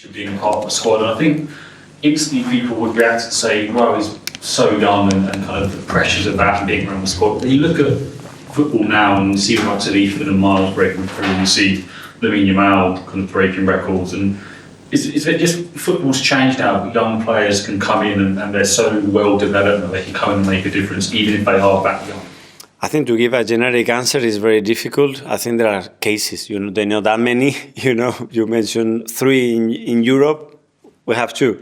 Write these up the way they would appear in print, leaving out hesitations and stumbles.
being part of the squad, and I think instantly people would react and say, well, he's so young and kind of the pressures of that and being around the squad. But you look at football now and you see the likes of Ethan and Miles breaking through, and you see Lamine Yamal kind of breaking records. And is it just football's changed now? Young players can come in and they're so well developed that they can come in and make a difference, even if they are back young. I think to give a generic answer is very difficult. I think there are cases, there are not that many. You mentioned 3 in Europe, we have 2.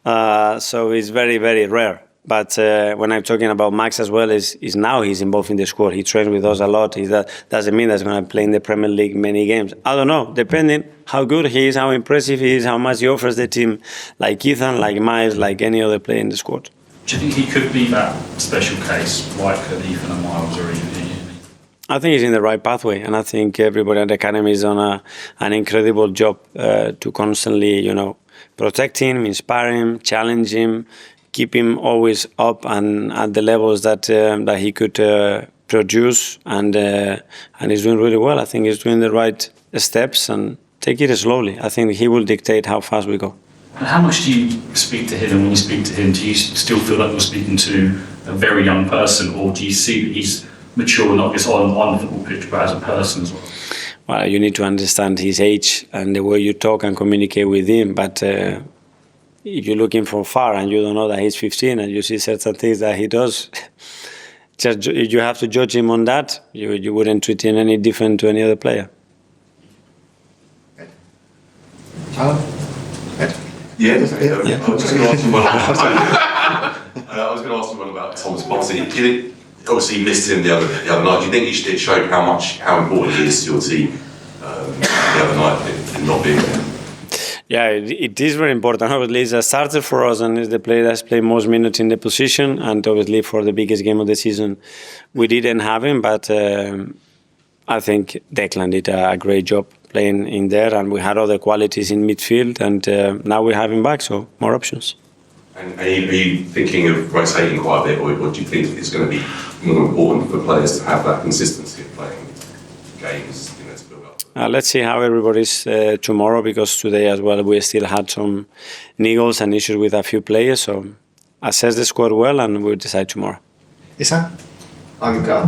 So it's very, very rare. But when I'm talking about Max as well, is now he's involved in the squad. He trains with us a lot. That doesn't mean that he's going to play in the Premier League many games. I don't know, depending how good he is, how impressive he is, how much he offers the team, like Ethan, like Miles, like any other player in the squad. Do you think he could be that special case, like Ethan and Miles, or even he? I think he's in the right pathway, and I think everybody at the academy is on an incredible job to constantly, protect him, inspire him, challenge him, keep him always up and at the levels that he could produce, and he's doing really well. I think he's doing the right steps, and take it slowly. I think he will dictate how fast we go. And how much do you speak to him, and when you speak to him, do you still feel like you're speaking to a very young person, or do you see that he's mature not just on the football pitch but as a person as well? Well, you need to understand his age and the way you talk and communicate with him, but if you're looking from far and you don't know that he's 15 and you see certain things that he does, just you have to judge him on that. You wouldn't treat him any different to any other player. Yeah. I was just going to ask him about Thomas Partey. Obviously, you missed him the other night. Do you think it showed how important he is to your team the other night in not being there? Yeah, it is very important. Obviously, he's a starter for us and is the player that's played most minutes in the position. And obviously, for the biggest game of the season, we didn't have him. But I think Declan did a great job playing in there, and we had other qualities in midfield, and now we have him back, so more options. And are you thinking of rotating quite a bit, or do you think it's going to be more important for players to have that consistency of playing games to build up? Let's see how everybody's tomorrow, because today as well we still had some niggles and issues with a few players, so assess the squad well and we'll decide tomorrow. Isan? I'm Mikel.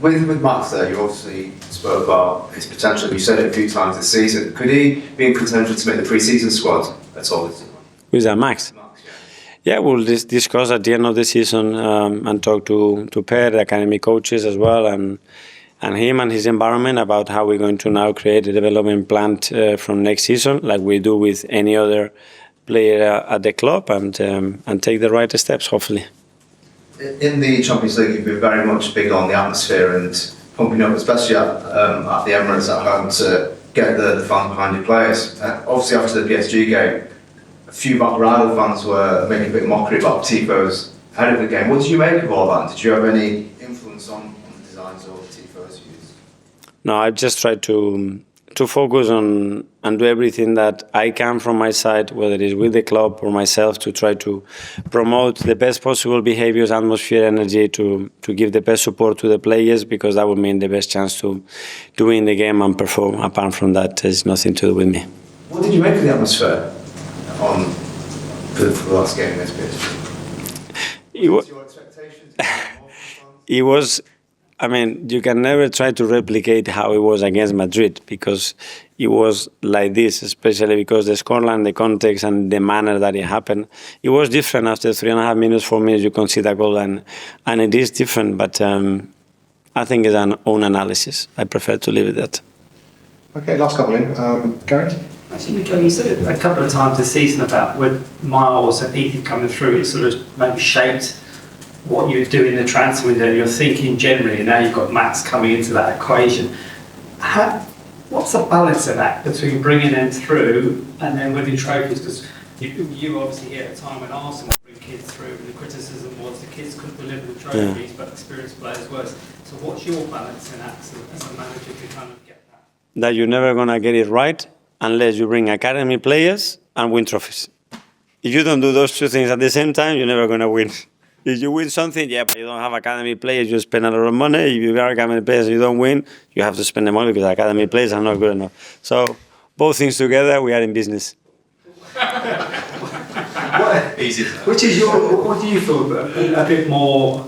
With Max there, you obviously spoke about his potential. You said it a few times this season. Could he be in contention to make the pre-season squad at all this season? Who's that, Max? Yeah, we'll discuss at the end of the season and talk to Per, the academy coaches as well, and him and his environment about how we're going to now create a development plan from next season, like we do with any other player at the club, and take the right steps, hopefully. In the Champions League, you've been very much big on the atmosphere and pumping up, especially at the Emirates at home, to get the fans behind your players. Obviously, after the PSG game, a few rival fans were making a bit of mockery about tifos ahead of the game. What did you make of all that? Did you have any influence on the designs of tifos used? No, I just tried to focus on and do everything that I can from my side, whether it is with the club or myself, to try to promote the best possible behaviors, atmosphere, energy, to give the best support to the players, because that would mean the best chance to win the game and perform. Apart from that, there's nothing to do with me. What did you make of the atmosphere for the last game against PSG? What were your expectations? It was, you can never try to replicate how it was against Madrid, because it was like this, especially because the scoreline, the context, and the manner that it happened. It was different. After 3.5 minutes, 4 minutes, you concede a goal, and it is different. But I think it's an own analysis. I prefer to leave it at that. Okay, last couple in. Gareth? Actually, Mikel, you said it a couple of times this season about with Miles and Ethan coming through, it sort of maybe shaped what you do in the transfer window, you're thinking generally, and now you've got Max coming into that equation. What's the balance of that between bringing them through and then winning trophies? Because you obviously here at a time when Arsenal bring kids through, and the criticism was the kids couldn't deliver the trophies, but experienced players were. So what's your balance in that as a manager to kind of get that? That you're never going to get it right unless you bring academy players and win trophies. If you don't do those two things at the same time, you're never going to win. If you win something, but you don't have academy players, you spend a lot of money. If you are academy players and you don't win, you have to spend the money because academy players are not good enough. So both things together, we are in business. Easy. Which is your? What do you feel a bit more?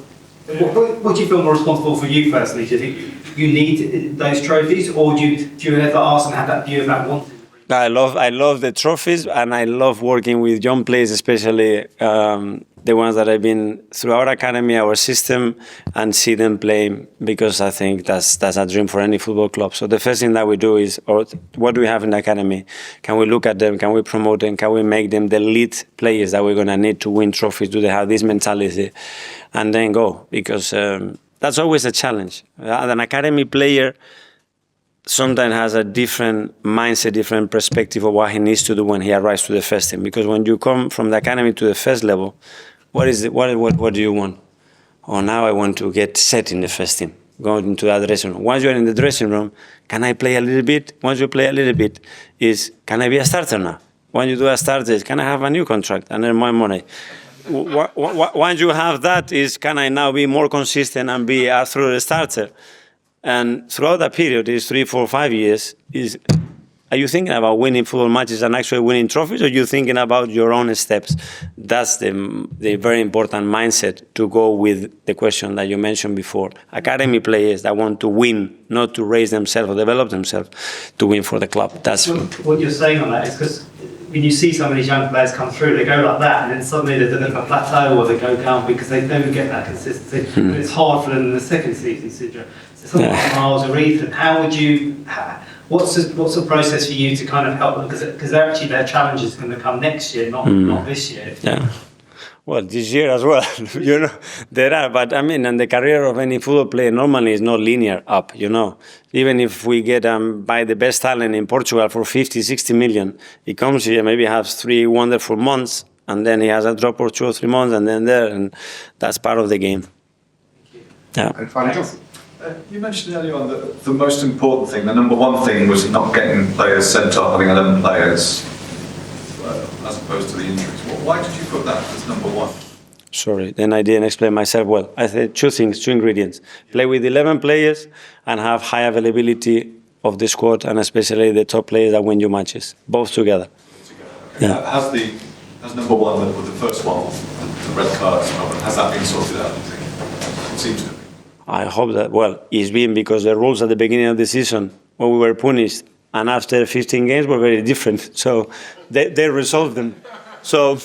What do you feel more responsible for you personally? Do you think you need those trophies, or do you ever ask and have that view of that wanting? I love the trophies, and I love working with young players, especially the ones that have been through our academy, our system, and see them play, because I think that's a dream for any football club. So the first thing that we do is, or what do we have in the academy? Can we look at them? Can we promote them? Can we make them the lead players that we're going to need to win trophies? Do they have this mentality? And then go, because that's always a challenge. An academy player sometimes has a different mindset, different perspective of what he needs to do when he arrives to the first team. Because when you come from the academy to the first level, what do you want? Oh, now I want to get set in the first team, go into that dressing room. Once you're in the dressing room, can I play a little bit? Once you play a little bit, can I be a starter now? When you do a starter, can I have a new contract and earn more money? Once you have that, can I now be more consistent and be a through the starter? And throughout that period, is 3, 4, 5 years, are you thinking about winning football matches and actually winning trophies, or are you thinking about your own steps? That's the very important mindset to go with the question that you mentioned before. Academy players that want to win, not to raise themselves or develop themselves, to win for the club. That's what you're saying on that is because when you see some of these young players come through, they go like that, and then suddenly there's a bit of a plateau, or they go down because they don't get that consistency. But it's hard for them in the second season syndrome. So something like Miles or Ethan, what's the process for you to kind of help them? Because their challenge is going to come next year, not this year. Yeah. Well, this year as well, there are, but I mean, and the career of any football player normally is not linear up, Even if we get buy the best talent in Portugal for 50, 60 million, he comes here, maybe has 3 wonderful months, and then he has a drop for 2 or 3 months, and then and that's part of the game. Yeah. And finally, You mentioned earlier on that the most important thing, the number one thing, was not getting players sent off, having 11 players, as opposed to the injuries. Why did you put that as number one? Sorry, then I didn't explain myself well. I said 2 things, 2 ingredients. Play with 11 players and have high availability of the squad, and especially the top players that win you matches, both together. Yeah. Has number one, with the first one, the red cards, has that been sorted out, you think? It seems to be. I hope that, it's been because the rules at the beginning of the season, when we were punished, and after 15 games were very different. So they resolved them. So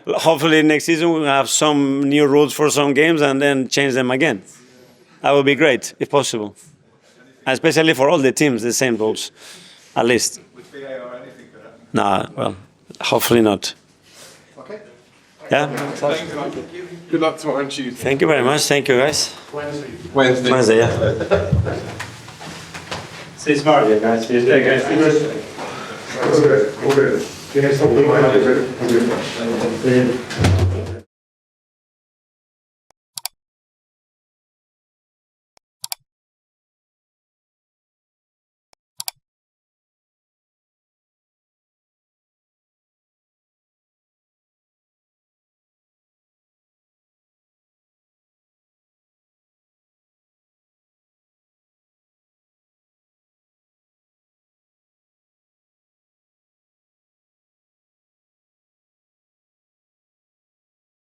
hopefully next season we'll have some new rules for some games and then change them again. That would be great, if possible. Especially for all the teams, the same rules, at least. With VAR, anything could happen? No, hopefully not. okay. Yeah? Good luck tomorrow and Tuesday. Thank you very much. Thank you, guys. Wednesday, yeah. See you tomorrow. Yeah, guys. See you guys. All good. All good. Yeah,